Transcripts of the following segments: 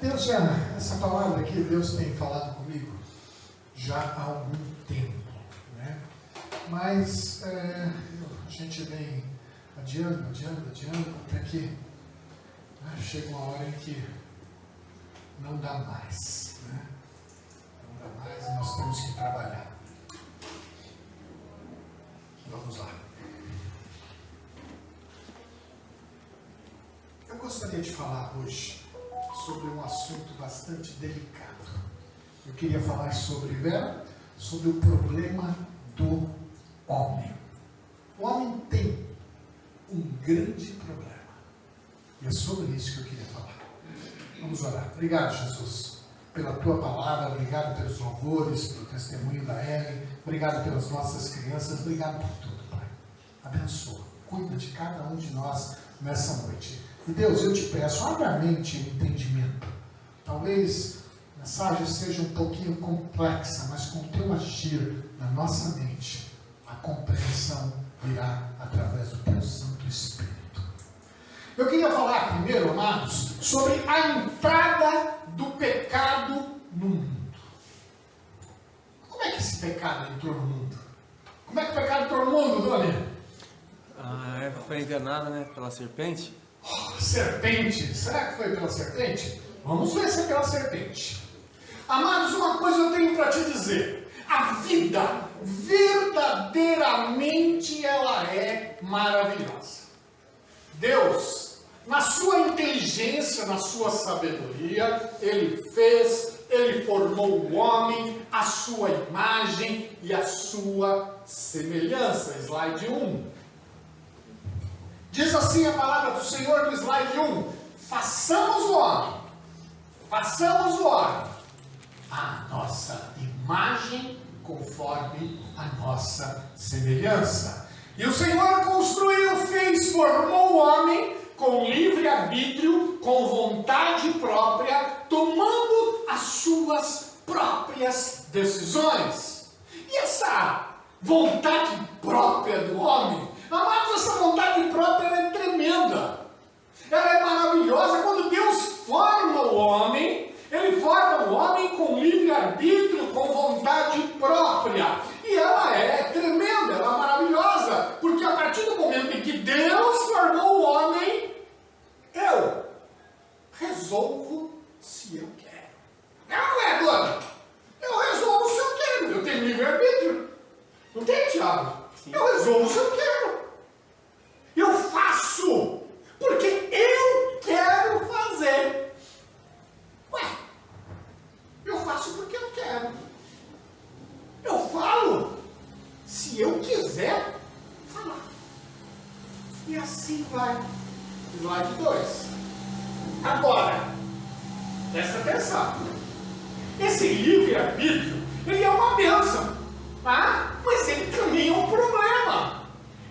Deus essa palavra aqui, Deus tem falado comigo já há algum tempo, né? Mas a gente vem adiando, até que chega uma hora em que não dá mais, né? Não dá mais e nós temos que trabalhar. Vamos lá. Eu gostaria de falar hoje sobre um assunto bastante delicado. Eu queria falar sobre o problema do homem. O homem tem um grande problema. E é sobre isso que eu queria falar. Vamos orar. Obrigado, Jesus, pela tua palavra. Obrigado pelos louvores, pelo testemunho da Ellen. Obrigado pelas nossas crianças. Obrigado por tudo, Pai. Abençoa. Cuida de cada um de nós nessa noite. E Deus, eu te peço, abre a mente e o entendimento. Talvez a mensagem seja um pouquinho complexa, mas com o teu agir na nossa mente, a compreensão virá através do teu Santo Espírito. Eu queria falar primeiro, amados, sobre a entrada do pecado no mundo. Como é que esse pecado entrou no mundo? Como é que o pecado entrou no mundo, Dona? A Eva foi enganada, né, pela serpente. Serpente? Será que foi pela serpente? Vamos ver se é pela serpente. Amados, uma coisa eu tenho para te dizer. A vida, verdadeiramente, ela é maravilhosa. Deus, na sua inteligência, na sua sabedoria, Ele formou o homem, a sua imagem e a sua semelhança. Slide 1. Diz assim a palavra do Senhor no slide 1. Façamos o homem a nossa imagem conforme a nossa semelhança. E o Senhor construiu, formou o homem com livre arbítrio, com vontade própria, tomando as suas próprias decisões. E essa vontade própria do homem, amados, essa vontade própria é tremenda. Ela é maravilhosa. Quando Deus forma o homem, Ele forma o homem com livre-arbítrio, com vontade própria. E ela é tremenda, ela é maravilhosa. Porque a partir do momento em que Deus formou o homem, eu resolvo se eu quero. Não é, Dona? Eu resolvo se eu quero. Eu tenho livre-arbítrio. Não tem, Thiago? Sim. Eu resolvo se eu quero. Eu faço porque eu quero fazer. Ué, eu faço porque eu quero. Eu falo se eu quiser falar. E assim vai. Slide 2. Agora, presta atenção. Esse livre-arbítrio, ele é uma bênção. Tá? Mas ele também é um problema.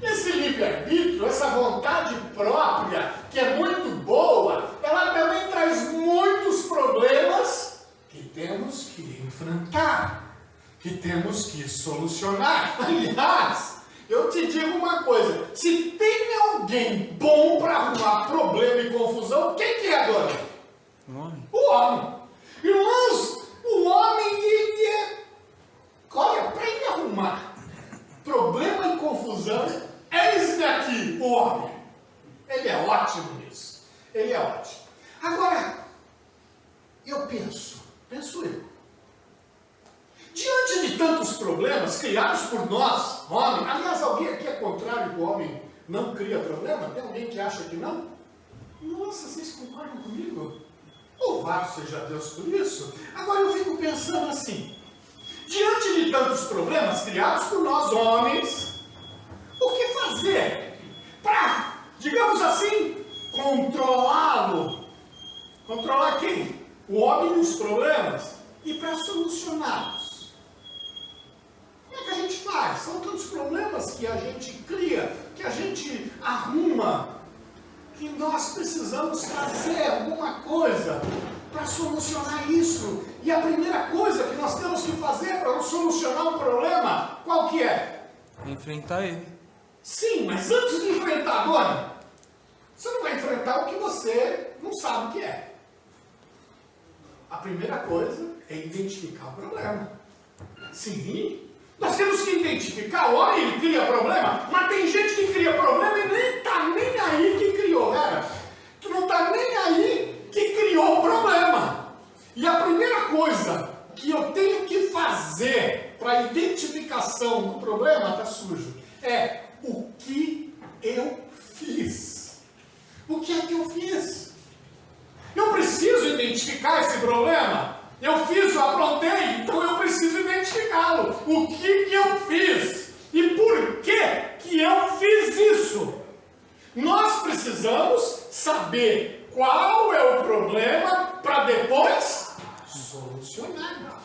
Esse livre-arbítrio, essa vontade própria, que é muito boa, ela também traz muitos problemas que temos que enfrentar, que temos que solucionar. Aliás, eu te digo uma coisa, se tem alguém bom para arrumar problema e confusão, quem que é, Dona? O homem. O homem. Irmãos, o homem, ele é... Olha, para ele arrumar problema e confusão, eis daqui o homem. Ele é ótimo nisso. Ele é ótimo. Agora, eu penso eu. Diante de tantos problemas criados por nós, homem, aliás, alguém aqui é contrário que o homem não cria problema? Tem alguém que acha que não? Nossa, vocês concordam comigo? Louvado seja Deus por isso. Agora eu fico pensando assim, diante de tantos problemas criados por nós homens, o que fazer para, digamos assim, controlá-lo? Controlar quem? O homem e os problemas. E para solucioná-los. Como é que a gente faz? São tantos problemas que a gente cria, que a gente arruma, que nós precisamos fazer alguma coisa para solucionar isso. E a primeira coisa que nós temos que fazer para solucionar um problema, qual que é? Enfrentar ele. Sim, mas antes de enfrentar, Dona, você não vai enfrentar o que você não sabe o que é. a primeira coisa é identificar o problema. Sim, nós temos que identificar. O homem ele cria problema, mas tem gente que cria problema e nem está nem aí que criou, cara. Tu não está nem aí que criou o problema. E a primeira coisa que eu tenho que fazer para a identificação do problema, está sujo, é o que eu fiz. O que é que eu fiz? Eu preciso identificar esse problema. Eu fiz, eu aprontei, então eu preciso identificá-lo. O que eu fiz? E por que eu fiz isso? Nós precisamos saber qual é o problema para depois solucionarmos.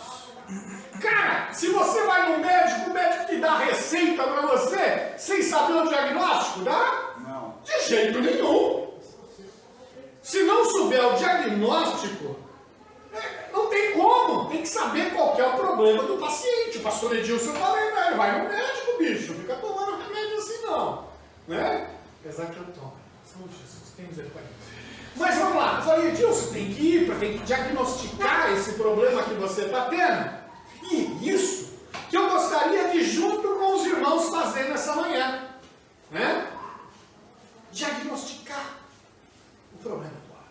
Cara, se você vai no médico, o médico te dá receita para você, sem saber o diagnóstico, dá? Não. De jeito nenhum. Se não souber o diagnóstico, não tem como. Tem que saber qual que é o problema do paciente. O pastor Edilson falei, velho, vai no médico, bicho. Não fica tomando remédio assim, não. Né? Apesar que eu tomo. São Jesus, tem misericórdia. Mas vamos lá. Eu falei, Edilson, tem que ir, tem que diagnosticar esse problema que você está tendo. E isso que eu gostaria de, junto com os irmãos, fazer nessa manhã. Né? Diagnosticar o problema atual.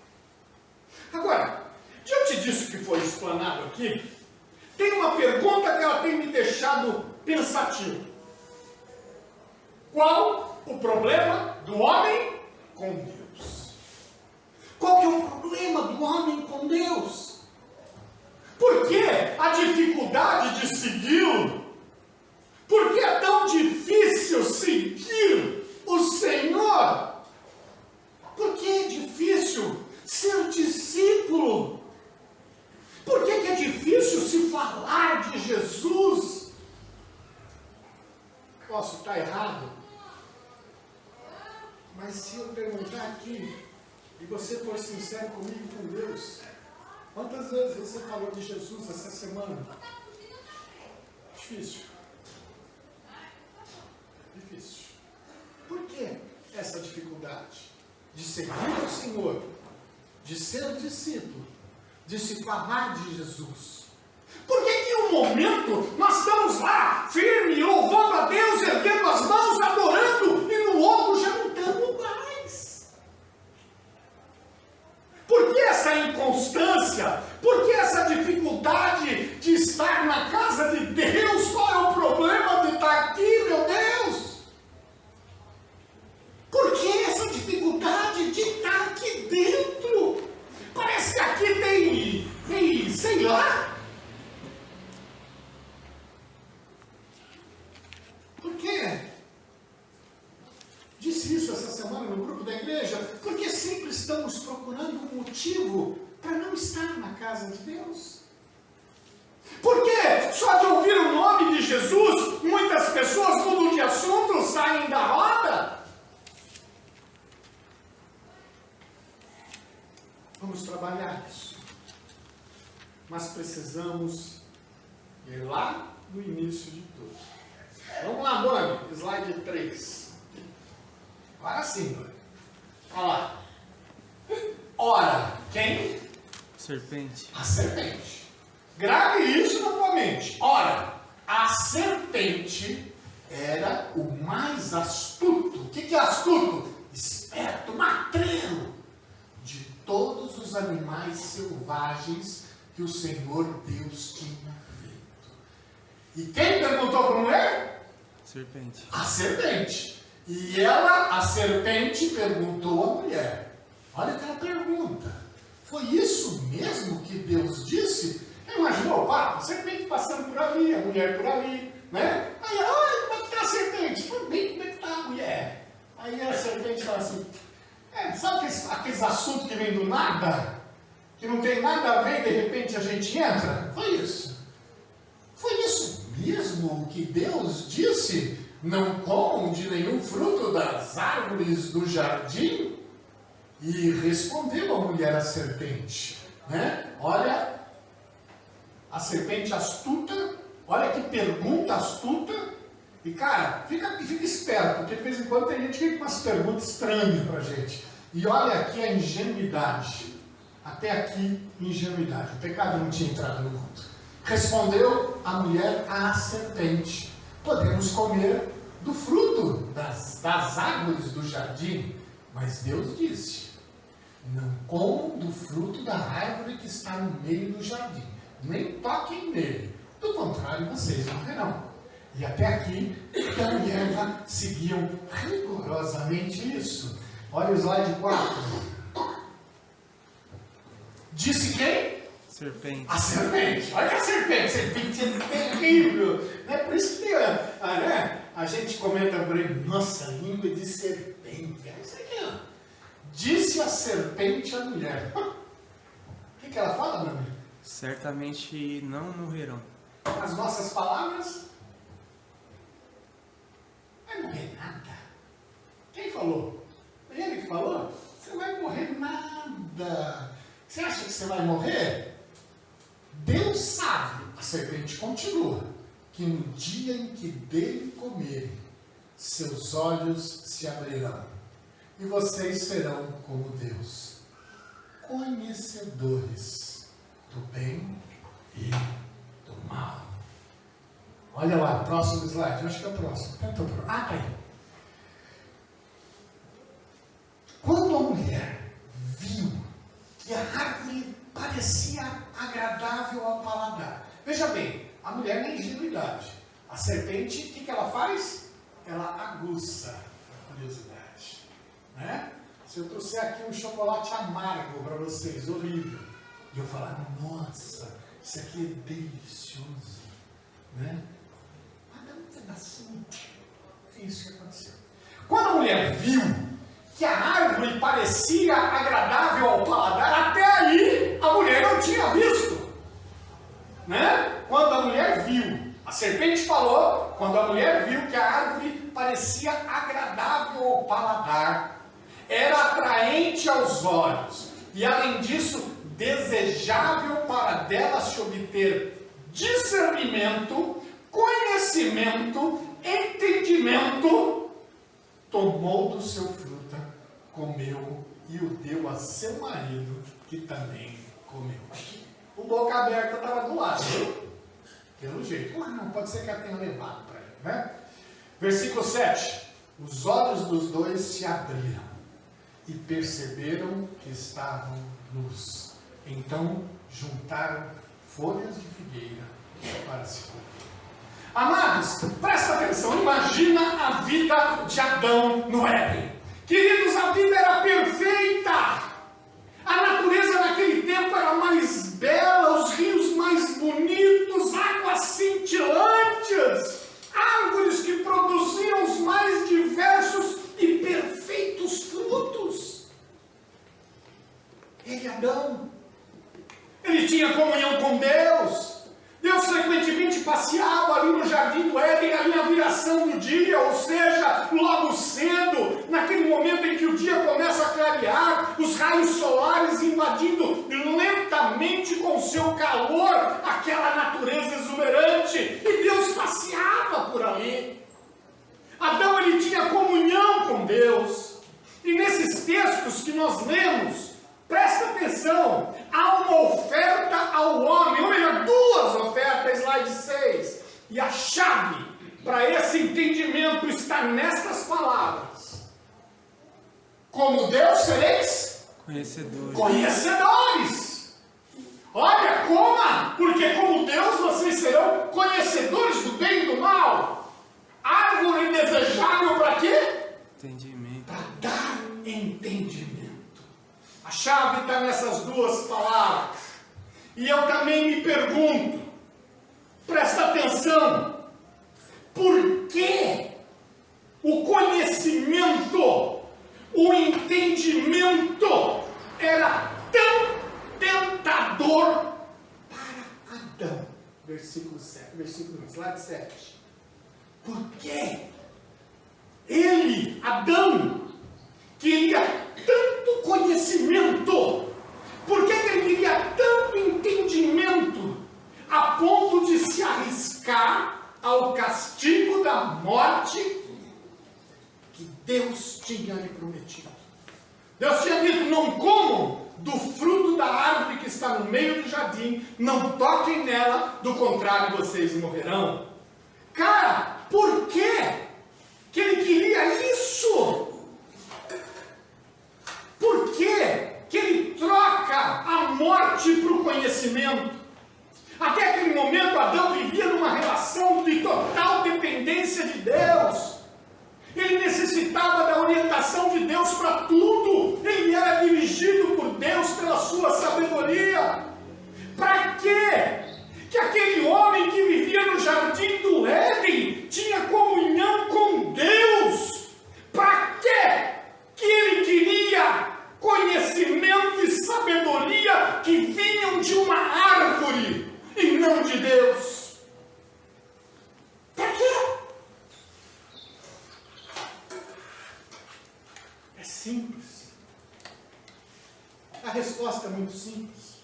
Agora, diante disso que foi explanado aqui, tem uma pergunta que ela tem me deixado pensativo. Qual o problema do homem com Deus? Qual que é o problema do homem com Deus? Por que a dificuldade de segui-lo? Por que é tão difícil seguir o Senhor? Por que é difícil ser discípulo? Por que é difícil se falar de Jesus? Posso estar errado? Mas se eu perguntar aqui, e você for sincero comigo e com Deus, quantas vezes você falou de Jesus essa semana? Difícil. Difícil. Por que essa dificuldade? De seguir o Senhor, de ser discípulo, de se falar de Jesus. Por que em um momento nós estamos lá, firme, louvando a Deus, erguendo as mãos, adorando, e no outro já não estamos mais? Por que essa inconstância? Por que essa dificuldade de estar na casa de Deus? Qual é o problema de estar aqui, meu Deus? Por que essa dificuldade de estar aqui dentro? Parece que aqui tem, sei lá. Por quê? Disse isso essa semana no grupo da igreja. Porque sempre estamos procurando um motivo para não estar na casa de Deus. Porque só de ouvir o nome de Jesus, muitas pessoas mudam de assunto, saem da roda. Vamos trabalhar isso. Mas precisamos ir lá no início de tudo. Vamos lá, Dani. Slide 3. Agora sim, Dani. Olha lá. Ora, quem? Serpente. A serpente. Grave isso na tua mente. Ora, a serpente era o mais astuto. O que é astuto? Esperto, matreiro. De todos os animais selvagens que o Senhor Deus tinha feito. E quem perguntou para a mulher? Serpente. A serpente. E ela, a serpente, perguntou à mulher. Olha aquela pergunta. Foi isso mesmo que Deus disse? Imaginou, pá, a serpente passando por ali, a mulher por ali, né? Aí, olha, como é que está a serpente? Foi bem, como é que está a mulher? Aí a serpente fala assim, sabe aqueles assuntos que vêm do nada? Que não tem nada a ver e de repente a gente entra? Foi isso. Foi isso mesmo que Deus disse? Não comam de nenhum fruto das árvores do jardim? E respondeu a mulher à serpente, né? Olha, a serpente astuta, olha que pergunta astuta. E cara, fica esperto, porque de vez em quando tem gente que vem com umas perguntas estranhas pra gente. E olha aqui a ingenuidade. Até aqui, ingenuidade. O pecado não tinha entrado no mundo. Respondeu a mulher à serpente: podemos comer do fruto das árvores do jardim. Mas Deus disse: não comam do fruto da árvore que está no meio do jardim, nem toquem nele, do contrário vocês morrerão. E até aqui, Adão e Eva seguiam rigorosamente isso. Olha o slide 4. Disse quem? Serpente. A serpente. Olha que a serpente é terrível. Não é por isso que a gente comenta por aí, nossa, língua de serpente. É isso aqui, ó. Disse a serpente à mulher. O que ela fala, meu amigo? Certamente não morrerão. As nossas palavras? Não vai morrer nada. Quem falou? Ele que falou? Você não vai morrer nada. Você acha que você vai morrer? Deus sabe, a serpente continua, que no dia em que dele comerem, seus olhos se abrirão, e vocês serão como Deus, conhecedores do bem e do mal. Olha lá, próximo slide, eu acho que é o próximo. Tá aí. Quando a mulher viu que a árvore parecia agradável ao paladar. Veja bem, a mulher na ingenuidade. A serpente, o que ela faz? Ela aguça a curiosidade. Né? Se eu trouxer aqui um chocolate amargo para vocês, horrível, e eu falar, nossa, isso aqui é delicioso, né? Mas dá um pedacinho. É isso que aconteceu. Quando a mulher viu que a árvore parecia agradável ao paladar, até aí a mulher não tinha visto. Né? Quando a mulher viu, a serpente falou, quando a mulher viu que a árvore parecia agradável ao paladar, era atraente aos olhos, e além disso, desejável para dela se obter discernimento, conhecimento, entendimento, tomou do seu fruto, comeu e o deu a seu marido, que também comeu. O boca aberta estava do lado, viu? Pelo jeito. Não, pode ser que ela tenha levado para ele, né? Versículo 7. Os olhos dos dois se abriram e perceberam que estavam nus. Então juntaram folhas de figueira para se cobrir. Amados, presta atenção, imagina a vida de Adão no Éden. Queridos, a vida era perfeita. A natureza naquele tempo era mais bela, os rios mais bonitos, águas cintilantes, árvores que produziam os mais diversos e perfeitos frutos. Ele, Adão, ele tinha comunhão com Deus. Deus frequentemente passeava ali no jardim do Éden, ali na viração do dia, ou seja, logo cedo, naquele momento em que o dia começa a clarear, os raios solares invadindo lentamente com seu calor aquela natureza exuberante, e Deus passeava por ali. Adão, ele tinha comunhão com Deus, e nesses textos que nós lemos, presta atenção, há uma oferta ao homem, ou melhor, duas ofertas, slide 6. E a chave para esse entendimento está nestas palavras. Como Deus sereis conhecedores. Olha, coma, porque como Deus vocês serão conhecedores do bem e do mal. Árvore desejável para quê? Entendimento. Para dar entendimento. A chave está nessas duas palavras. E eu também me pergunto, presta atenção, por que o conhecimento, o entendimento era tão tentador para Adão? Versículo 7, slide 7. Por que ele, Adão, queria tanto conhecimento? Por que ele queria tanto entendimento a ponto de se arriscar ao castigo da morte que Deus tinha lhe prometido? Deus tinha dito: não comam do fruto da árvore que está no meio do jardim, não toquem nela, do contrário vocês morrerão. Cara, por quê que ele queria isso? Por quê que ele troca a morte para o conhecimento? Até aquele momento, Adão vivia numa relação de total dependência de Deus. Ele necessitava da orientação de Deus para tudo. Ele era dirigido por Deus pela sua sabedoria. Para quê que aquele homem que vivia no jardim do Éden tinha comunhão com Deus? Para quê que ele queria conhecimento e sabedoria que vinham de uma árvore e não de Deus? Para quê? É simples. A resposta é muito simples.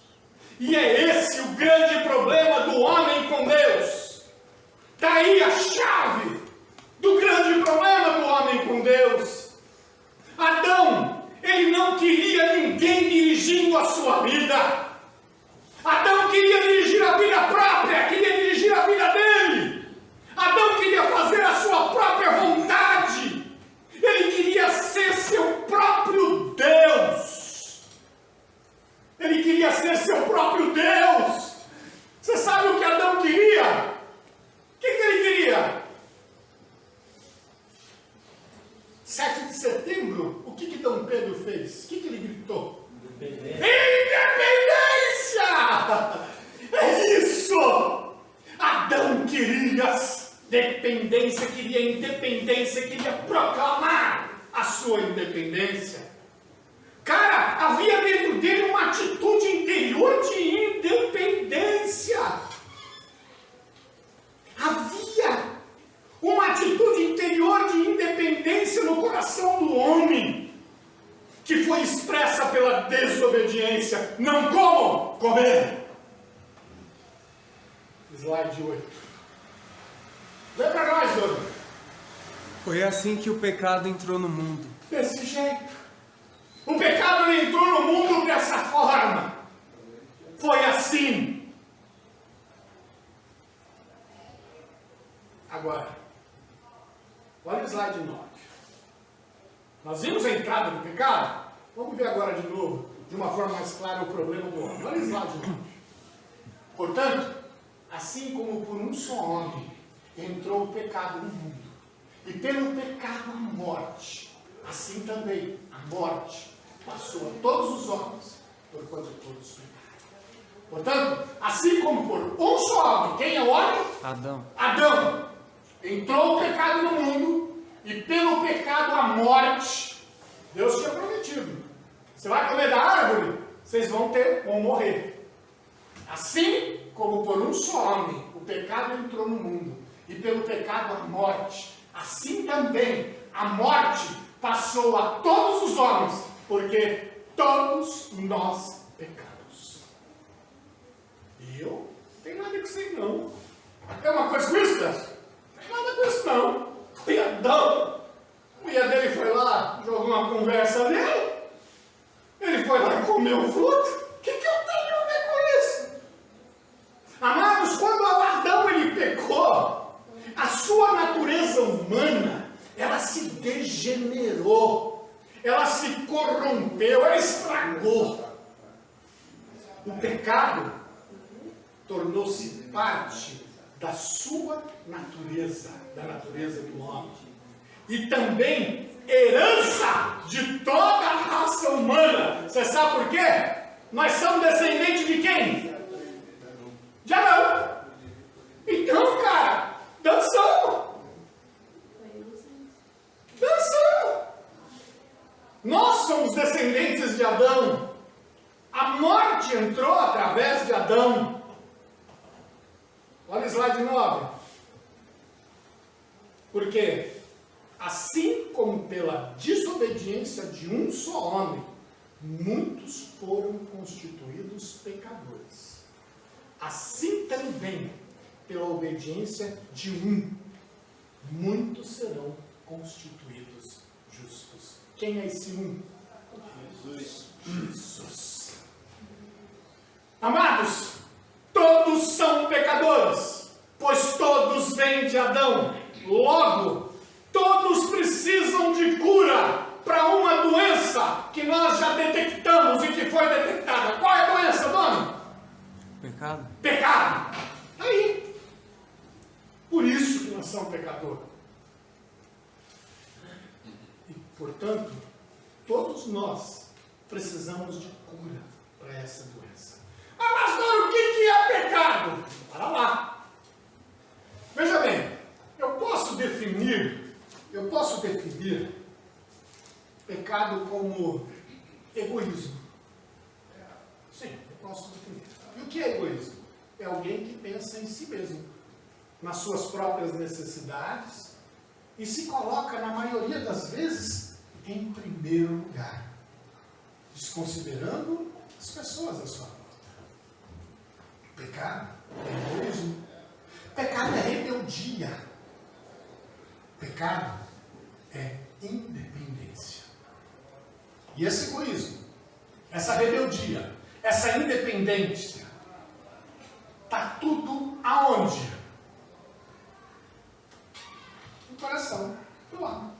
E é esse o grande problema do homem com Deus. Está aí a chave do grande problema do homem com Deus. Adão, ele não queria ninguém dirigindo a sua vida. Adão queria dirigir a vida própria, queria dirigir a vida dele. Adão queria fazer a sua própria vontade. Ele queria ser seu próprio Deus. Ele queria ser seu próprio Deus. Você sabe o que Adão queria? O que ele queria? 7 de setembro, o que Dom Pedro fez? O que ele gritou? Independência! É isso! Adão queria dependência, queria independência, queria proclamar a sua independência. Cara, havia dentro dele uma atitude interior de independência. Havia uma atitude interior de independência no coração do homem, que foi expressa pela desobediência. Não comam, comer. Slide 8. Lê para nós, Douglas. Foi assim que o pecado entrou no mundo. Desse jeito. O pecado entrou no mundo dessa forma. Foi assim. Agora, olha o slide 9. Nós vimos a entrada do pecado? Vamos ver agora de novo, de uma forma mais clara, o problema do homem. Olha o slide 9. Portanto, assim como por um só homem entrou o pecado no mundo, e pelo pecado a morte, assim também a morte passou a todos os homens, porquanto todos pecaram. Portanto, assim como por um só homem, quem é o homem? Adão. Adão. Entrou o pecado no mundo, e pelo pecado a morte. Deus tinha prometido: você vai comer da árvore, vocês vão morrer. Assim como por um só homem o pecado entrou no mundo, e pelo pecado a morte, assim também a morte passou a todos os homens, porque todos nós pecamos. E eu não tenho nada com isso não. É uma coisa com isso, Deus? Não tem nada com isso não. E Adão, a mulher dele foi lá, jogou uma conversa nele, ele foi lá e comeu o fruto. O que eu tenho a ver com isso? Amados, quando Adão ele pecou, a sua natureza humana, ela se degenerou, ela se corrompeu, ela estragou. O pecado tornou-se parte da sua natureza, da natureza do homem, e também herança de toda a raça humana. Você sabe por quê? Nós somos descendentes de quem? De Adão. Então, cara, dançamos. Nós somos descendentes de Adão. A morte entrou através de Adão. Olha o slide 9. Porque assim como pela desobediência de um só homem, muitos foram constituídos pecadores, assim também pela obediência de um, muitos serão constituídos justos. Quem é esse um? Jesus. Amados, todos são pecadores, pois todos vêm de Adão. Logo, todos precisam de cura para uma doença que nós já detectamos e que foi detectada. Qual é a doença, Dona? Pecado. Pecado. Aí. Por isso que nós somos pecadores. E, portanto, todos nós precisamos de cura para essa doença. Ah, pastor, o que é pecado? Para lá. Veja bem, eu posso definir pecado como egoísmo. Sim, eu posso definir. E o que é egoísmo? É alguém que pensa em si mesmo, nas suas próprias necessidades e se coloca, na maioria das vezes, em primeiro lugar, desconsiderando as pessoas à sua volta. Pecado é egoísmo. Pecado é rebeldia. Pecado é independência. E esse egoísmo, essa rebeldia, essa independência, está tudo aonde? No coração do homem.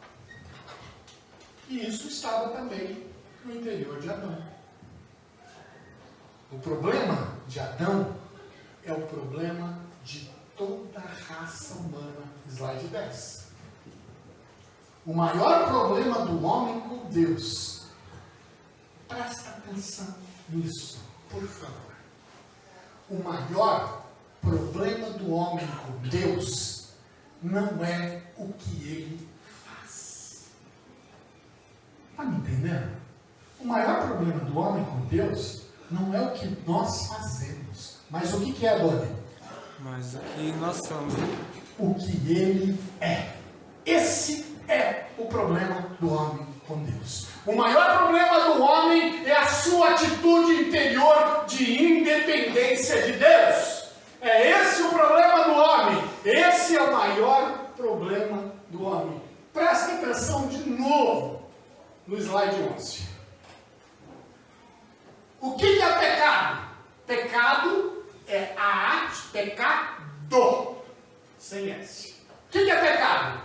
E isso estava também no interior de Adão. O problema de Adão é o problema de toda a raça humana. Slide 10. O maior problema do homem com Deus. Presta atenção nisso, por favor. O maior problema do homem com Deus não é o que ele faz. Está me entendendo? O maior problema do homem com Deus não é o que nós fazemos, mas o que é, Doni? Mas o que nós somos. O que ele é. Esse é o problema do homem com Deus. O maior problema do homem é a sua atitude interior de independência de Deus. É esse o problema do homem. Esse é o maior problema do homem. Presta atenção de novo no slide 11. O que é pecado? Pecado é a arte, pecado, sem S. O que é pecado?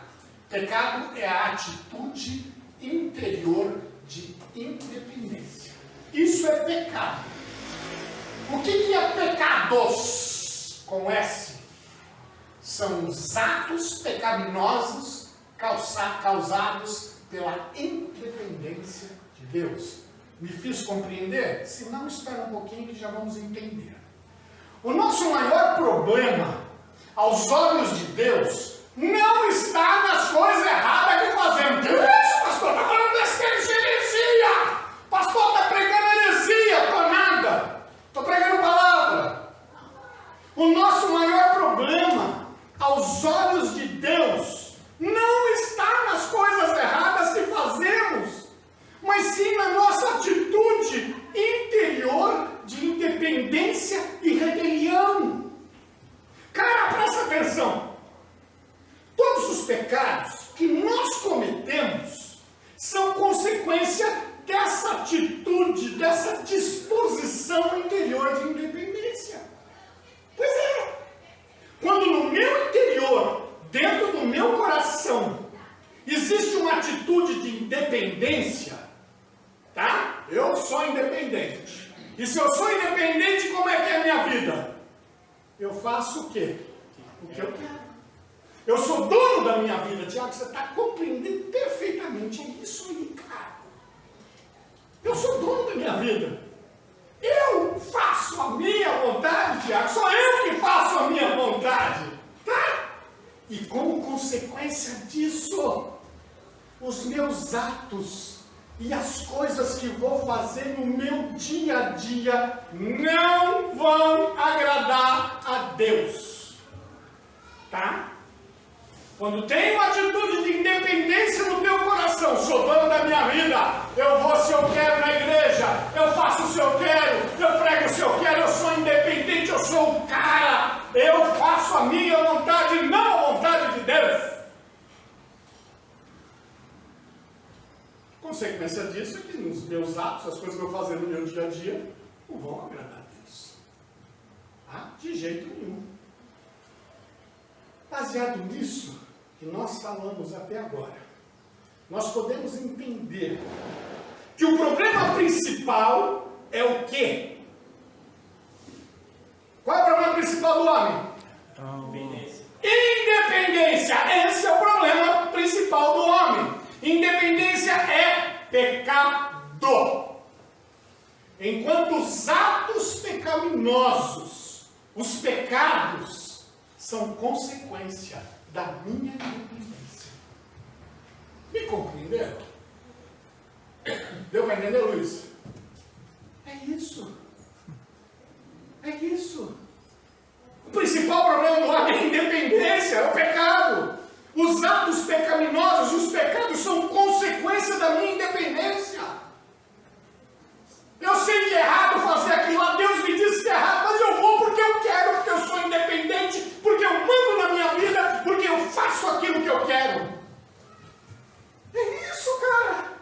Pecado é a atitude interior de independência. Isso é pecado. O que é pecados, com S? São os atos pecaminosos causados pela independência de Deus. Me fiz compreender? Se não, espera um pouquinho que já vamos entender. O nosso maior problema, aos olhos de Deus, não está nas coisas erradas que fazemos. Que isso, pastor? Está falando besteira, isso é heresia. Pastor, está pregando heresia. Estou nada. Estou pregando palavra. O nosso maior problema, aos olhos de Deus, não está nas coisas erradas que fazemos, mas sim na nossa atitude interior de independência e rebelião. Cara, presta atenção. Todos os pecados que nós cometemos são consequência dessa atitude, dessa disposição interior de independência. Pois é. Quando no meu interior, dentro do meu coração, existe uma atitude de independência, tá? Eu sou independente. E se eu sou independente, como é que é a minha vida? Eu faço o quê? O que eu quero. Eu sou dono da minha vida. Tiago, você está compreendendo perfeitamente. É isso aí, cara. Eu sou dono da minha vida. Eu faço a minha vontade, Tiago. Sou eu que faço a minha vontade. Tá? E como consequência disso, os meus atos e as coisas que vou fazer no meu dia a dia não vão agradar a Deus. Tá? Quando tem uma atitude de independência no teu coração, sou dono da minha vida, eu vou se eu quero na igreja, eu faço se eu quero, eu prego se eu quero, eu sou independente, eu sou o cara, eu faço a minha vontade, não a vontade de Deus. Consequência disso é que nos meus atos, as coisas que eu faço no meu dia a dia, não vão agradar a Deus. Tá? De jeito nenhum. Baseado nisso que nós falamos até agora, nós podemos entender que o problema principal é o quê? Qual é o problema principal do homem? Independência. Esse é o problema principal do homem. Independência é pecado. Enquanto os atos pecaminosos, os pecados, são consequência da minha independência. Me compreenderam? Deu para entender, Luiz? É isso. É isso. O principal problema do homem é a independência, é o pecado. Os atos pecaminosos e os pecados são consequência da minha independência. Eu sei que é errado fazer aquilo lá, Deus me disse que é errado, mas eu vou porque eu quero, porque eu sou independente, porque eu mando na minha vida, porque eu faço aquilo que eu quero. É isso, cara.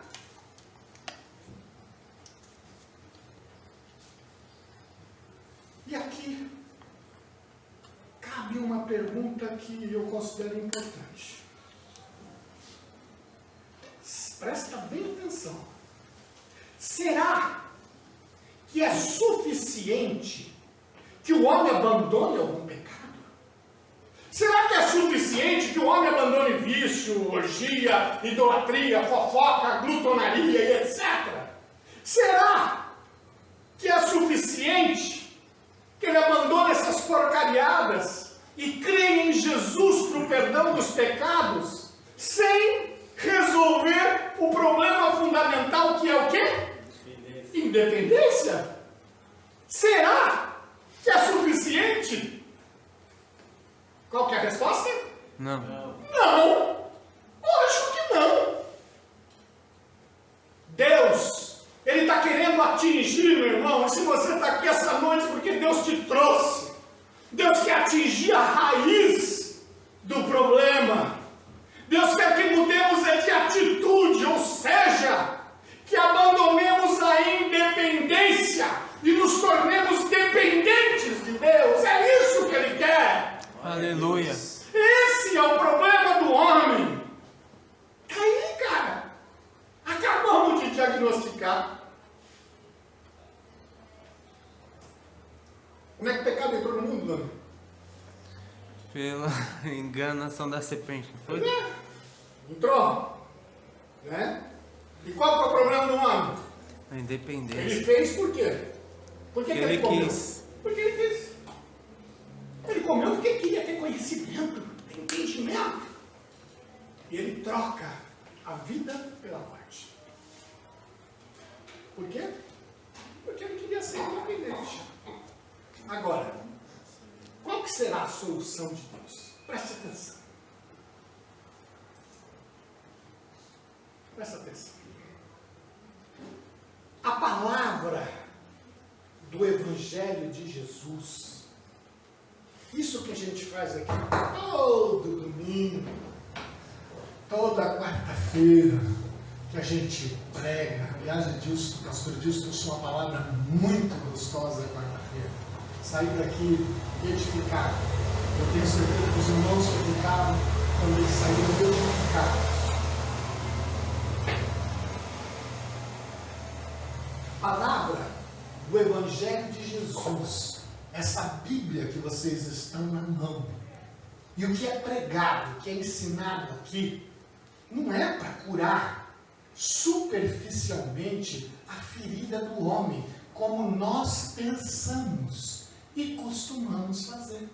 E aqui cabe uma pergunta que eu considero importante. Presta bem atenção. Será que é suficiente que o homem abandone algum pecado? Será que é suficiente que o homem abandone vício, orgia, idolatria, fofoca, glutonaria e etc? Será que é suficiente que ele abandone essas porcariadas e creia em Jesus para o perdão dos pecados, sem resolver o problema fundamental que é o quê? Independência? Será que é suficiente? Qual que é a resposta? Não. Não! Lógico que não! Deus, Ele está querendo atingir, meu irmão, e se você está aqui essa noite porque Deus te trouxe, Deus quer atingir a raiz do problema. Deus quer que mudemos de atitude, ou seja, que abandonemos a independência e nos tornemos dependentes de Deus. É isso que Ele quer. Aleluia. Esse é o problema do homem. Tá aí, cara. Acabamos de diagnosticar. Como é que o pecado entrou no mundo, Dani? Pela enganação da serpente, não foi? Entrou. Né? E qual que é o problema do homem? A independência. Ele fez por quê? Por que ele comeu? quis. Porque ele quis. Ele comeu porque queria ter conhecimento, ter entendimento. E ele troca a vida pela morte. Por quê? Porque ele queria ser independente. Agora, qual que será a solução de Deus? Preste atenção. Presta atenção. A palavra do Evangelho de Jesus, isso que a gente faz aqui todo domingo, toda quarta-feira, que a gente prega. Aliás, o pastor Edilson trouxe uma palavra muito gostosa quarta-feira. Saí daqui edificado. Eu tenho certeza que os irmãos que ficaram também saíram edificados. Palavra do Evangelho de Jesus, essa Bíblia que vocês estão na mão, e o que é pregado, o que é ensinado aqui, não é para curar superficialmente a ferida do homem, como nós pensamos e costumamos fazer.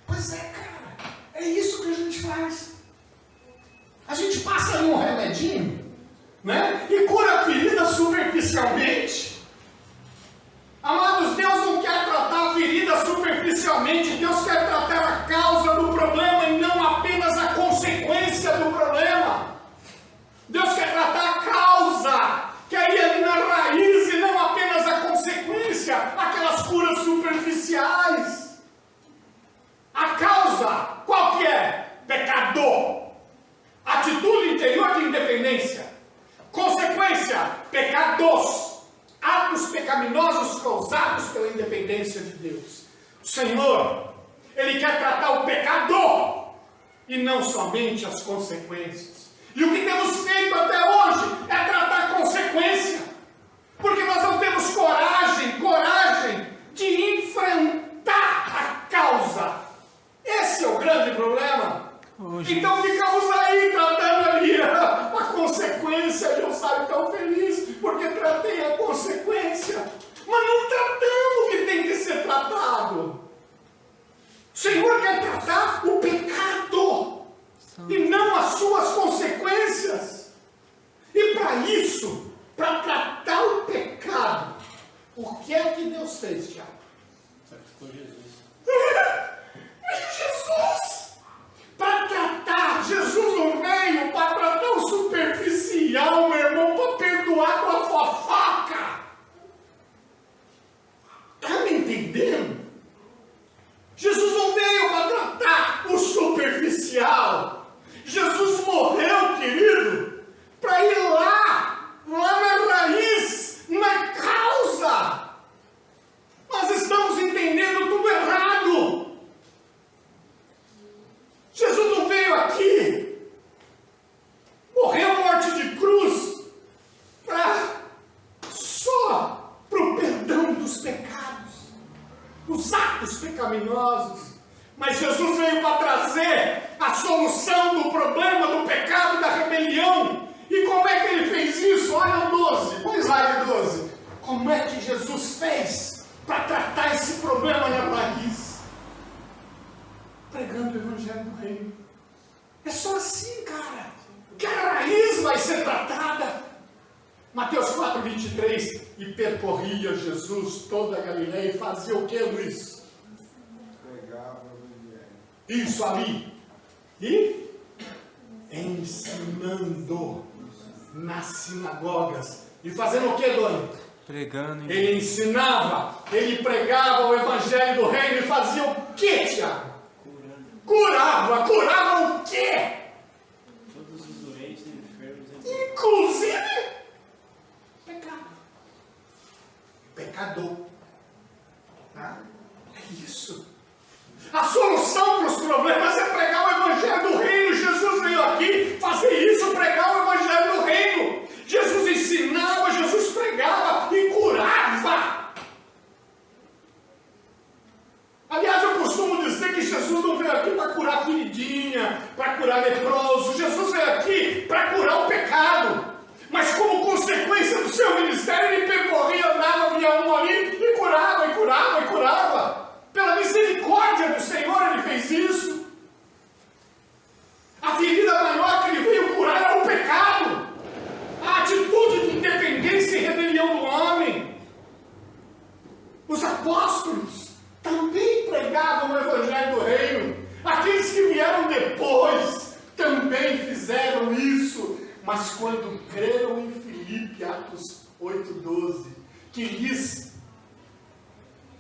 Pois é, cara, é isso que a gente faz. A gente passa ali um remedinho, né? E cura a ferida superficialmente. Amados, Deus não quer tratar a ferida superficialmente, Deus quer tratar a causa do problema e não apenas a consequência do problema. Deus quer tratar a causa, que é ir ali na raiz e não apenas a consequência, aquelas curas superficiais. A causa, qual que é? Pecador. Atitude interior de independência. Consequência pecados, atos pecaminosos causados pela independência de Deus. O Senhor, Ele quer tratar o pecado e não somente as consequências. E o que temos feito até hoje é tratar a consequência, porque nós não temos coragem de enfrentar a causa. Esse é o grande problema. Então ficamos aí tratando ali a consequência, e eu saio tão feliz porque tratei a consequência, mas não tratamos o que tem que ser tratado. O Senhor quer tratar o pecado e não as suas consequências. E para isso, para tratar o pecado, o que é que Deus fez, Tiago? Sacrificou Jesus. Jesus! Para tratar, Jesus não veio para tratar o superficial, meu irmão, para perdoar com a fofoca. Está me entendendo? Jesus não veio para tratar o superficial. Jesus morreu, querido, para ir lá na raiz, na causa. Nós estamos entendendo tudo errado. Jesus não veio aqui, morreu morte de cruz, só para o perdão dos pecados, os atos pecaminosos. Mas Jesus veio para trazer a solução do problema do pecado, da rebelião. E como é que ele fez isso? Olha o 12, põe slide 12. Como é que Jesus fez para tratar esse problema na raiz? Pregando o Evangelho do Reino. É só assim, cara, que a raiz vai ser tratada. Mateus 4:23. E percorria Jesus toda a Galileia e fazia o que, Luiz? Pregava o Evangelho. Isso ali. E ensinando nas sinagogas. E fazendo o que, Doni? Pregando. Ele ensinava, ele pregava o Evangelho do Reino e fazia o que, Tiago? Curava o quê? Todos os doentes e enfermos. Inclusive, pecado. Pecador. Tá? É isso. A solução para os problemas é pregar o Evangelho do Reino. Jesus veio aqui fazer isso, pregar o Evangelho do Reino. Jesus ensinava, Jesus pregava e curava. Aliás, eu costumo dizer que Jesus não veio aqui para curar feridinha, para curar leproso. Jesus veio aqui para curar o pecado. Mas como consequência do seu ministério, ele percorria, andava, via um ali e curava, e curava, e curava. Pela misericórdia do Senhor, ele fez isso. A ferida maior que ele veio curar era o pecado. A atitude de independência e rebelião do homem. Os apóstolos também pregavam o Evangelho do Reino. Aqueles que vieram depois também fizeram isso. Mas quando creram em Filipe, Atos 8:12, que lhes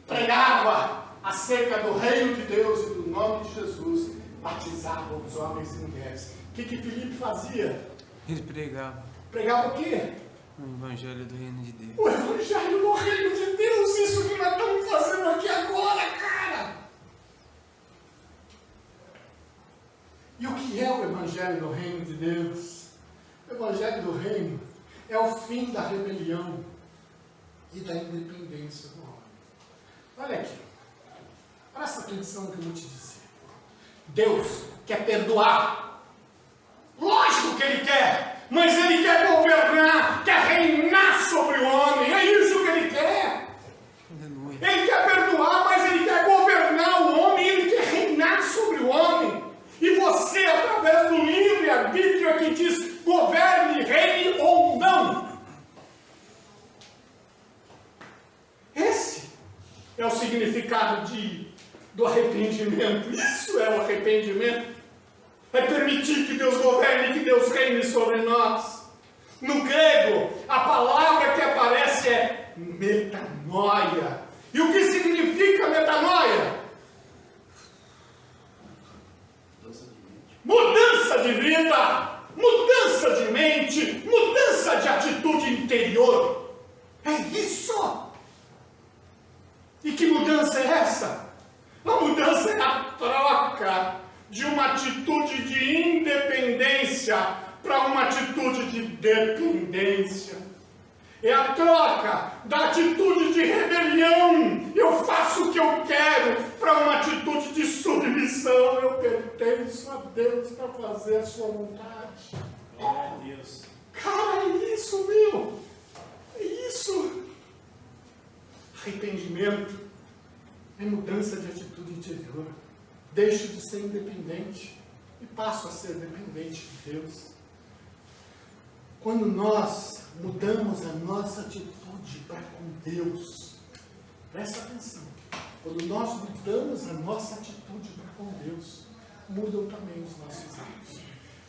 pregava acerca do reino de Deus e do nome de Jesus, batizavam os homens e mulheres. O que Filipe fazia? Ele pregava Pregava o quê? o Evangelho do Reino de Deus. O Evangelho do Reino de Deus, isso que nós estamos fazendo aqui agora, cara. E o que é o Evangelho do Reino de Deus? O Evangelho do Reino é o fim da rebelião e da independência do homem. Olha aqui, presta atenção no que eu vou te dizer. Deus quer perdoar. Lógico que Ele quer, mas Ele quer governar, quer reinar sobre o homem. É isso que Ele quer. Aleluia. Ele quer perdoar, mas Ele quer governar o homem, Ele quer reinar sobre o homem. E você, através do livre-arbítrio, é que diz: governe, reine ou não. Esse é o significado do arrependimento. Isso é o arrependimento. É permitir que Deus governe, que Deus reine sobre nós. No grego, a palavra que aparece é metanoia. E o que significa metanoia? Mudança de vida, mudança de mente, mudança de atitude. atitude interior. É isso! E que mudança é essa? A mudança é a troca de uma atitude de independência para uma atitude de dependência. É a troca da atitude de rebelião, eu faço o que eu quero, para uma atitude de submissão, eu pertenço a Deus para fazer a sua vontade. Glória a Deus. Cara, é isso, meu! É isso! Arrependimento é mudança de atitude interior. Deixo de ser independente e passo a ser dependente de Deus. Quando nós mudamos a nossa atitude para com Deus, presta atenção, quando nós mudamos a nossa atitude para com Deus, mudam também os nossos atos.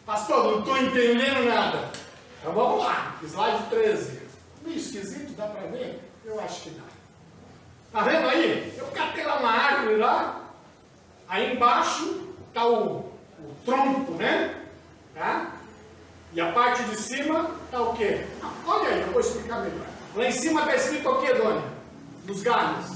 Pastor, não estou entendendo nada. Então vamos lá, slide 13. Meio esquisito, dá para ver? Eu acho que dá. Está vendo aí? Eu catei lá uma árvore lá, aí embaixo está o tronco, né? Tá? E a parte de cima está o quê? Olha aí, eu vou explicar melhor. Lá em cima está escrito o quê, Dona? Nos galhos.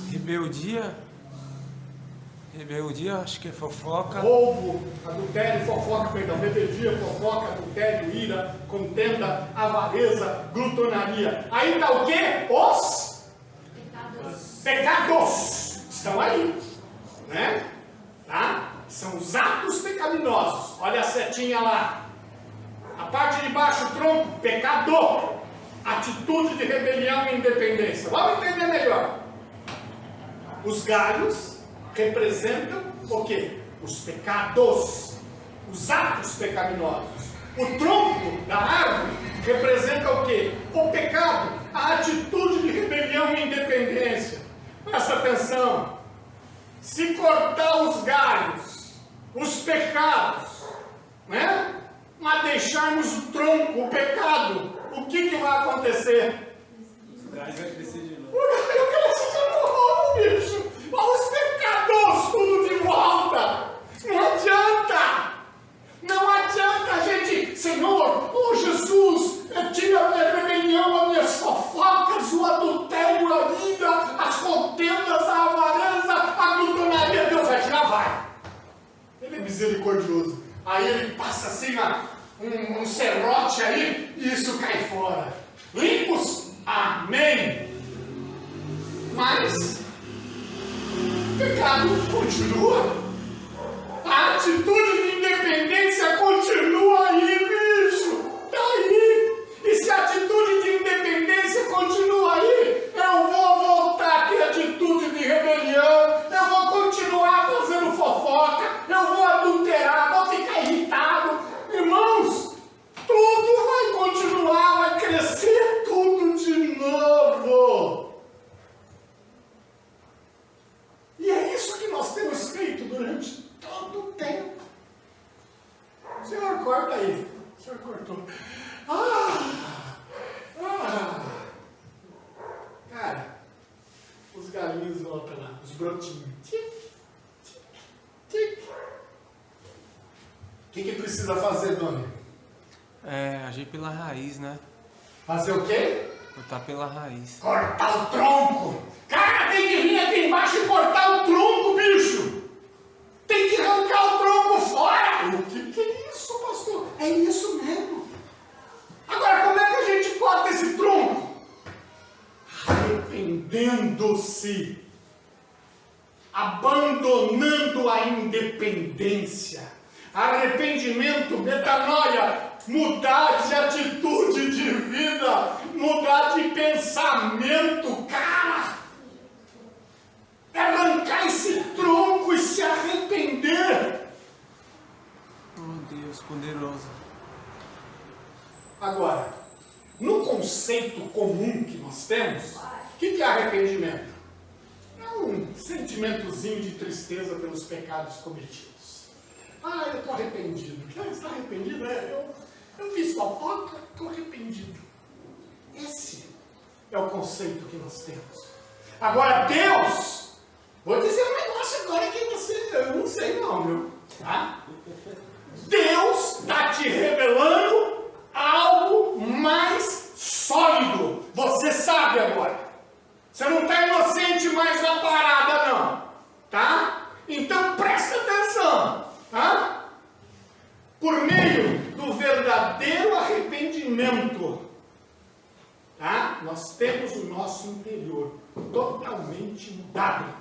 Rebeldia, acho que é fofoca. Roubo, adultério, fofoca, perdão, rebeldia, fofoca, adultério, ira, contenda, avareza, glutonaria. Aí está o quê? Os pecados. Estão aí, né? Tá? São os atos pecaminosos. Olha a setinha lá. A parte de baixo, o tronco, pecado. Atitude de rebelião e independência. Vamos entender melhor. Os galhos representam o quê? Os pecados. Os atos pecaminosos. O tronco da árvore representa o quê? O pecado. A atitude de rebelião e independência. Presta atenção. Se cortar os galhos, os pecados, né? Mas deixarmos o tronco, o pecado, o que vai acontecer? Os gás vai crescer de novo. Eu cresci de novo, bicho! Olha os pecados, tudo de volta! Não adianta! Não adianta, gente! Senhor, oh Jesus, tira a minha rebelião, as minhas fofocas, o adultério, a ira, as contendas, a avareza, a glutonaria. Deus vai tirar, vai! Ele é misericordioso. Aí ele passa assim, um serrote aí, e isso cai fora. Limpos? Amém. Mas o pecado continua. A atitude de independência continua aí, bicho. Tá aí. E se a atitude de independência continua aí, eu vou voltar a ter atitude de rebelião, eu vou continuar fazendo fofoca, eu vou adulterar, vou ficar irritado. Irmãos, tudo vai continuar, vai crescer tudo de novo. E é isso que nós temos feito durante todo o tempo. O Senhor corta aí. O Senhor cortou. Cara, os galinhos voltam lá, os brotinhos. O que precisa fazer, Dona? Agir pela raiz, né? Fazer o quê? Cortar pela raiz. Cortar o tronco! Cara, tem que vir aqui embaixo e cortar o tronco, bicho! Tem que arrancar o tronco fora! O que é isso, pastor? É isso mesmo. Agora, como é que a gente corta esse tronco? Arrependendo-se. Abandonando a independência. Arrependimento, metanoia, mudar de atitude de vida, mudar de pensamento, cara. É arrancar esse tronco e se arrepender. Oh Deus, poderoso. Agora, no conceito comum que nós temos, o que é arrependimento? É um sentimentozinho de tristeza pelos pecados cometidos. Eu estou arrependido. Você está arrependido? Eu fiz fofoca, estou arrependido. Esse é o conceito que nós temos. Agora, Deus, vou dizer um negócio agora que eu não sei não, viu? Tá? Deus está te revelando algo mais sólido. Tá? Nós temos o nosso interior totalmente mudado.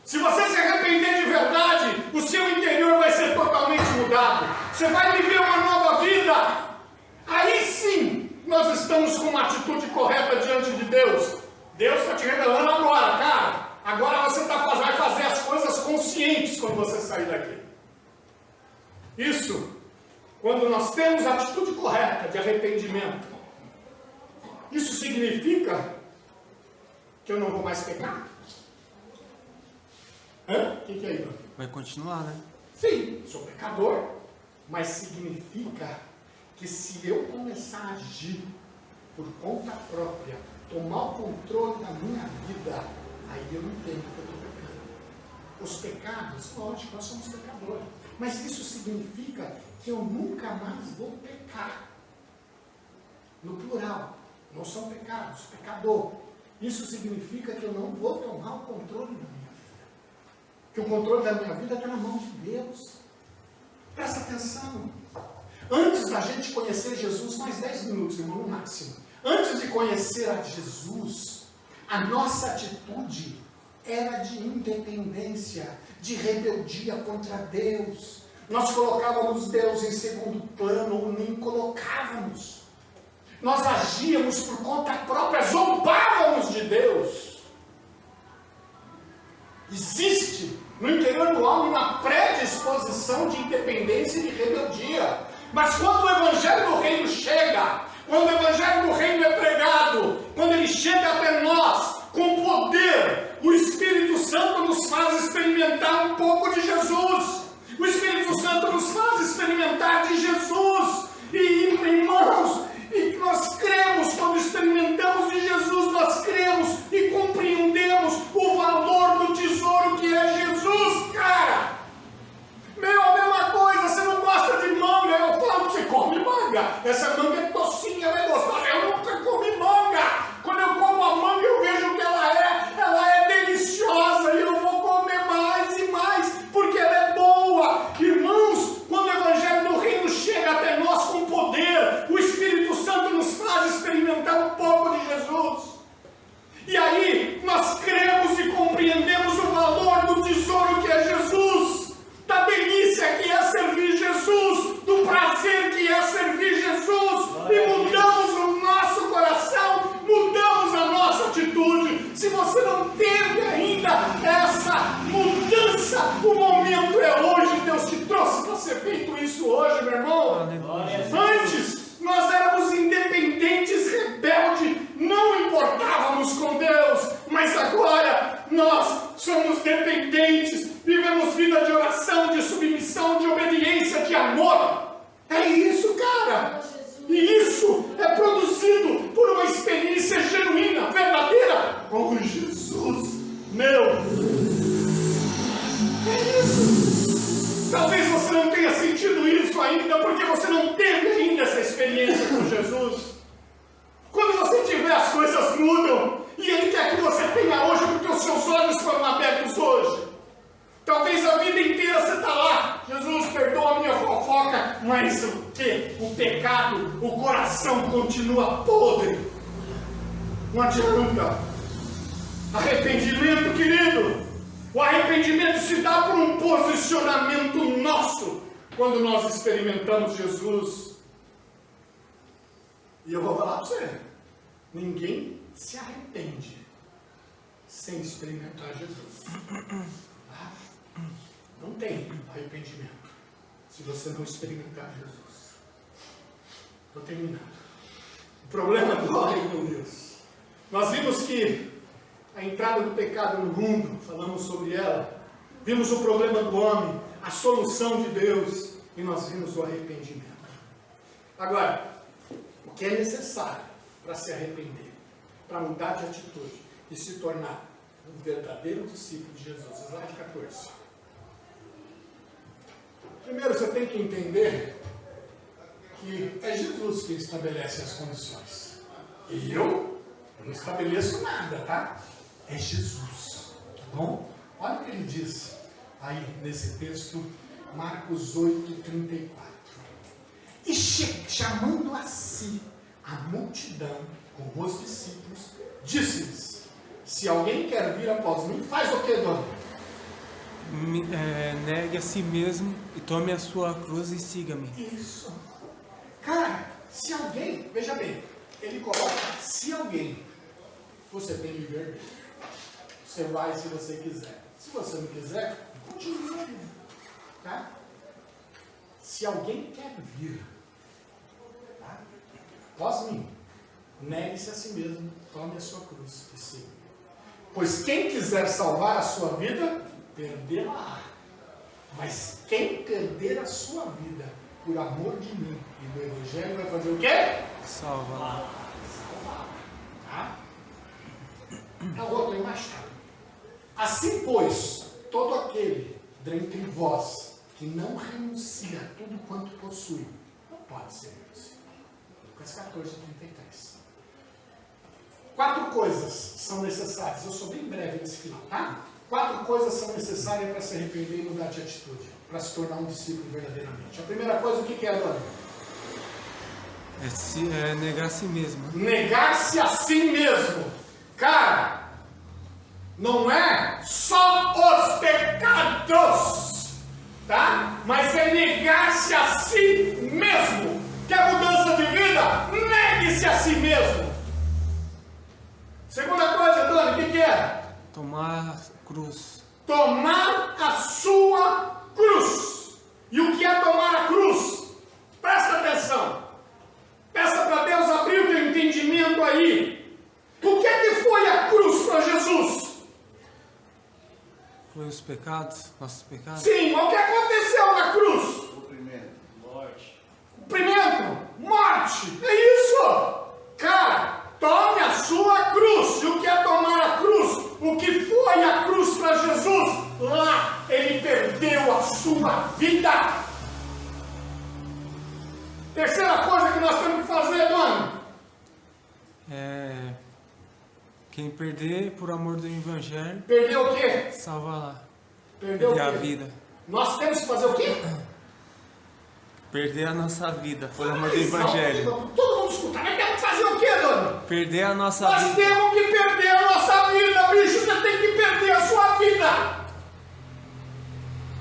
Se você se arrepender de verdade, o seu interior vai ser totalmente mudado. Você vai viver uma nova vida. Aí sim, nós estamos com uma atitude correta diante de Deus. Deus está te revelando agora, cara. Agora você vai fazer as coisas conscientes quando você sair daqui. Isso, quando nós temos a atitude correta de arrependimento, isso significa que eu não vou mais pecar? O que é isso? Vai continuar, né? Sim, sou pecador, mas significa que se eu começar a agir por conta própria, tomar o controle da minha vida, aí eu entendo que eu estou pecando. Os pecados, lógico, nós somos pecadores, mas isso significa que eu nunca mais vou pecar. No plural, não são pecados, pecador. Isso significa que eu não vou tomar o controle da minha vida. Que o controle da minha vida está na mão de Deus. Presta atenção. Antes da gente conhecer Jesus, mais 10 minutos, irmão, no máximo. Antes de conhecer a Jesus, a nossa atitude era de independência, de rebeldia contra Deus. Nós colocávamos Deus em segundo plano, ou nem colocávamos. Nós agíamos por conta própria, zombávamos de Deus. Existe no interior do homem uma predisposição de independência e de rebeldia. Mas quando o Evangelho do Reino chega, quando o Evangelho do Reino é pregado, quando ele chega até nós, com poder, o Espírito Santo nos faz experimentar um pouco de Jesus. O Espírito Santo nos faz experimentar de Jesus. E, irmãos, e nós cremos, quando experimentamos de Jesus, nós cremos e compreendemos o valor do tesouro que é Jesus, cara. Meu, a mesma coisa, você não gosta de manga, eu falo que você come manga. Essa manga é docinha, ela é gostosa. Eu nunca comi manga. Quando eu como a manga, eu vejo que ela é deliciosa e eu vou comer mais e mais, porque ela é boa. Irmãos, quando o Evangelho do Reino chega até nós com poder, o Espírito Santo nos faz experimentar um pouco de Jesus. E aí, nós cremos e compreendemos o valor do tesouro que é Jesus, da delícia que é servir Jesus, do prazer que é servir Jesus, e mudamos o nosso coração, mudamos a nossa atitude. Se você não teve ainda essa mudança, o momento é hoje. Deus te trouxe para ser feito isso hoje, meu irmão. Antes, nós éramos independentes, rebeldes, não importávamos com Deus, mas agora nós somos dependentes, vivemos vida de oração, de submissão, de obediência, de amor. É isso, cara. E isso é produzido por uma experiência genuína, verdadeira, com Jesus, meu. É isso. Talvez você não tenha sentido isso ainda, porque você não teve ainda essa experiência com Jesus. Quando você tiver, as coisas mudam, e Ele quer que você tenha hoje, porque os seus olhos foram abertos hoje. Talvez a vida inteira você está lá, Jesus, perdoa a minha fofoca, mas o quê? O pecado, o coração continua podre. Não adianta. Arrependimento, querido. O arrependimento se dá por um posicionamento nosso, quando nós experimentamos Jesus. E eu vou falar para você, ninguém se arrepende sem experimentar Jesus. Não tem arrependimento se você não experimentar Jesus. Estou terminando. O problema do homem, meu Deus. Nós vimos que a entrada do pecado no mundo, falamos sobre ela. Vimos o problema do homem, a solução de Deus, e nós vimos o arrependimento. Agora, o que é necessário para se arrepender, para mudar de atitude e se tornar um verdadeiro discípulo de Jesus? Slide 14. Primeiro você tem que entender que é Jesus que estabelece as condições. E eu não estabeleço nada, tá? É Jesus, tá bom? Olha o que ele diz aí nesse texto, Marcos 8:34. E chamando a si a multidão, com os discípulos, disse-lhes: se alguém quer vir após mim, faz o que, Dona? Negue a si mesmo e tome a sua cruz e siga-me. Isso. Cara, se alguém, veja bem, ele coloca se alguém, você tem livre-arbítrio. Você vai se você quiser. Se você não quiser, continua aí. Tá? Se alguém quer vir, tá? Após mim, negue-se a si mesmo, tome a sua cruz e siga. Pois quem quiser salvar a sua vida, perdê-la. Mas quem perder a sua vida por amor de mim e do Evangelho vai fazer o quê? Salva. Salvar. Tá? A outra embaixada. Assim, pois, todo aquele dentre vós que não renuncia a tudo quanto possui, não pode ser meu discípulo. Lucas 14, 33. 4 coisas são necessárias. Eu sou bem breve nesse final, tá? 4 coisas são necessárias para se arrepender e mudar de atitude, para se tornar um discípulo verdadeiramente. A primeira coisa, o que é, Dona? É negar a si mesmo. Negar-se a si mesmo. Cara, não é só os pecados, tá? Mas é negar-se a si mesmo. Quer mudança de vida? Negue-se a si mesmo. Segunda coisa, Dona, o que é? Tomar a cruz. Tomar a sua cruz. E o que é tomar a cruz? Presta atenção. Peça para Deus abrir o teu entendimento aí. O que foi a cruz para Jesus? Foi os pecados, nossos pecados. Sim, mas o que aconteceu na cruz? Morte. Primeiro, morte. É isso. Cara, tome a sua cruz. E o que é tomar a cruz? O que foi a cruz para Jesus? Lá ele perdeu a sua vida. Terceira coisa que nós temos que fazer, Dona. Quem perder por amor do Evangelho, Perdeu o quê? salva lá. Perdeu o Perder a quê? vida. Nós temos que fazer o quê? Perder a nossa vida por amor do Evangelho. Todo mundo escuta. Mas temos que fazer o quê, Dona? Perder a nossa Nós vida. temos que perder a nossa vida, bicho. Você tem que perder a sua vida.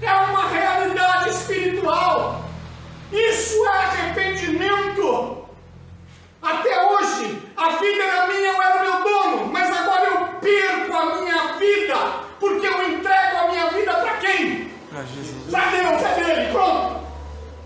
É uma realidade espiritual. Isso é arrependimento. Até hoje, a vida era minha, eu era o meu dono. Mas agora eu perco a minha vida. Porque eu entrego a minha vida para quem? Para Jesus. Para Deus, é dele. Pronto.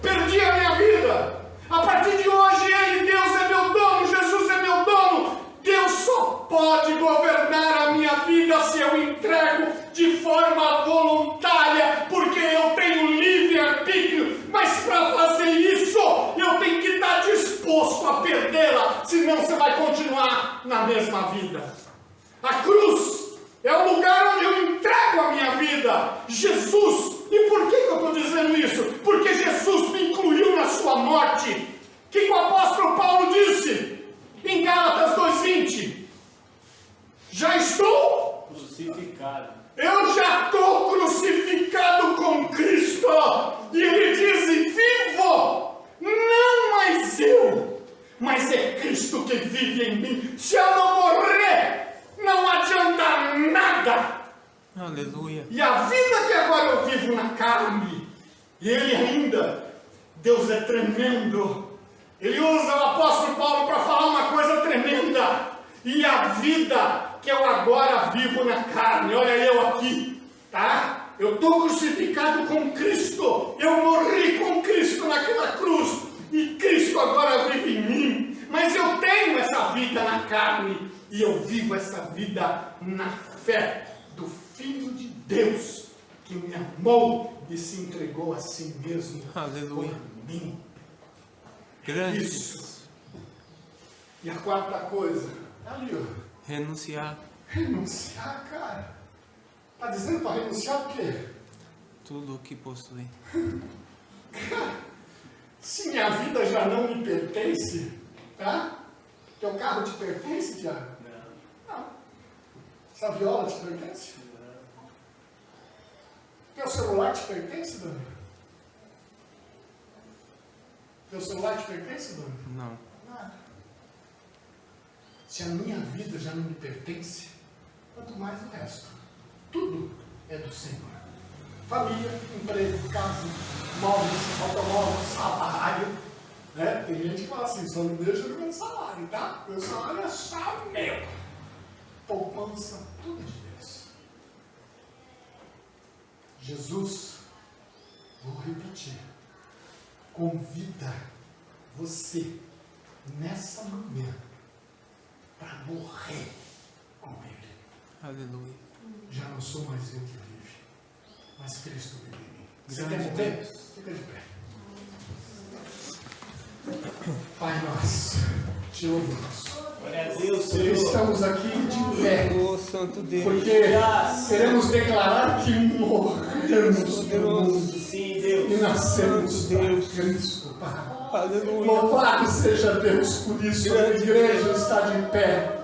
Perdi a minha vida. A partir de hoje, Ele, Deus, é meu dono. Jesus é meu dono. Deus só pode governar a minha vida se eu entrego de forma voluntária, porque eu tenho livre-arbítrio. Mas para fazer isso, eu tenho que estar disposto a perdê-la, senão você vai continuar na mesma vida. A cruz é o lugar onde eu entrego a minha vida. Jesus, e por que eu estou dizendo isso? Porque Jesus me incluiu na sua morte. O que o apóstolo Paulo disse em Gálatas 2:20? Já estou Crucificado. Eu já estou crucificado com Cristo. E ele diz: vivo, não mais eu, mas é Cristo que vive em mim. Se eu não morrer, não adianta nada. Aleluia. E a vida que agora eu vivo na carne, e ele ainda, Deus é tremendo. Ele usa o apóstolo Paulo para falar uma coisa tremenda. E a vida que eu agora vivo na carne, olha eu aqui, tá? Eu estou crucificado com Cristo. Eu morri com Cristo naquela cruz. E Cristo agora vive em mim. Mas eu tenho essa vida na carne. E eu vivo essa vida na fé do Filho de Deus, que me amou e se entregou a si mesmo. Aleluia. Por mim. Grande Isso. Jesus. E a quarta coisa, ali, ó. Renunciar Renunciar, cara. Tá dizendo para renunciar o quê? tudo o que possui. Cara, se minha vida já não me pertence, tá? Teu carro te pertence, Tiago? Não. Essa viola te pertence? Teu celular te pertence, Dani? Teu celular te pertence, Dani? Não. Nada. Se a minha vida já não me pertence, quanto mais o resto. Tudo é do Senhor. Família, emprego, casa, móveis, automóvel, salário. Né? Tem gente que fala assim, só não deixa no meu salário, tá? Meu salário é só meu. Poupança, tudo é de Deus. Jesus, vou repetir, convida você nessa manhã para morrer com Ele. Aleluia. Já não sou mais eu que vive, mas Cristo vive em mim. Você Grande quer morrer? Deus. Fica de pé. Pai, nós te louvamos. Glória a Deus, Porque Senhor. estamos aqui de pé. Ô Santo Deus. Porque queremos declarar que morremos no mundo Sim, Deus. e nascemos Santo para Deus. Cristo, Pai. Aleluia. Louvado seja Deus por isso, a igreja está de pé.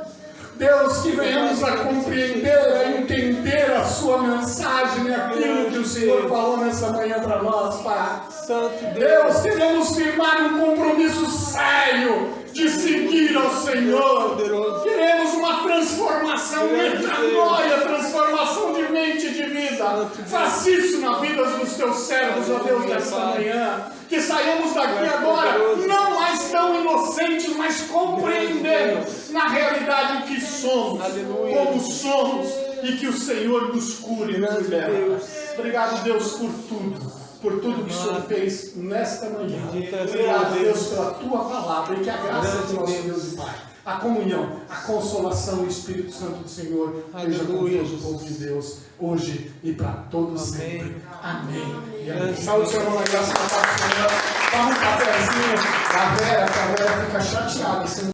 Deus, que venhamos a compreender, a entender a sua mensagem, aquilo que o Senhor falou nessa manhã para nós, Pai. Santo Deus. Deus, queremos firmar um compromisso sério de seguir ao Senhor. Queremos uma transformação, metanoia, transformação de mente e de vida. Faz isso na vida dos teus servos, ó Deus, nessa manhã. Que saiamos daqui agora, não mais tão inocentes, mas compreendendo na realidade o que somos, como somos, e que o Senhor nos cure e nos leve. Obrigado, Deus, por tudo que o Senhor fez nesta manhã. Obrigado, Deus, pela tua palavra, e que a graça do nosso Deus e Pai, a comunhão, a consolação do Espírito Santo do Senhor esteja com todo o povo de Deus, hoje e para todos sempre. Amém. E amém. Saúde, Senhor, na graça da paz do Senhor. Dá um cafezinho. A Vera fica chateada.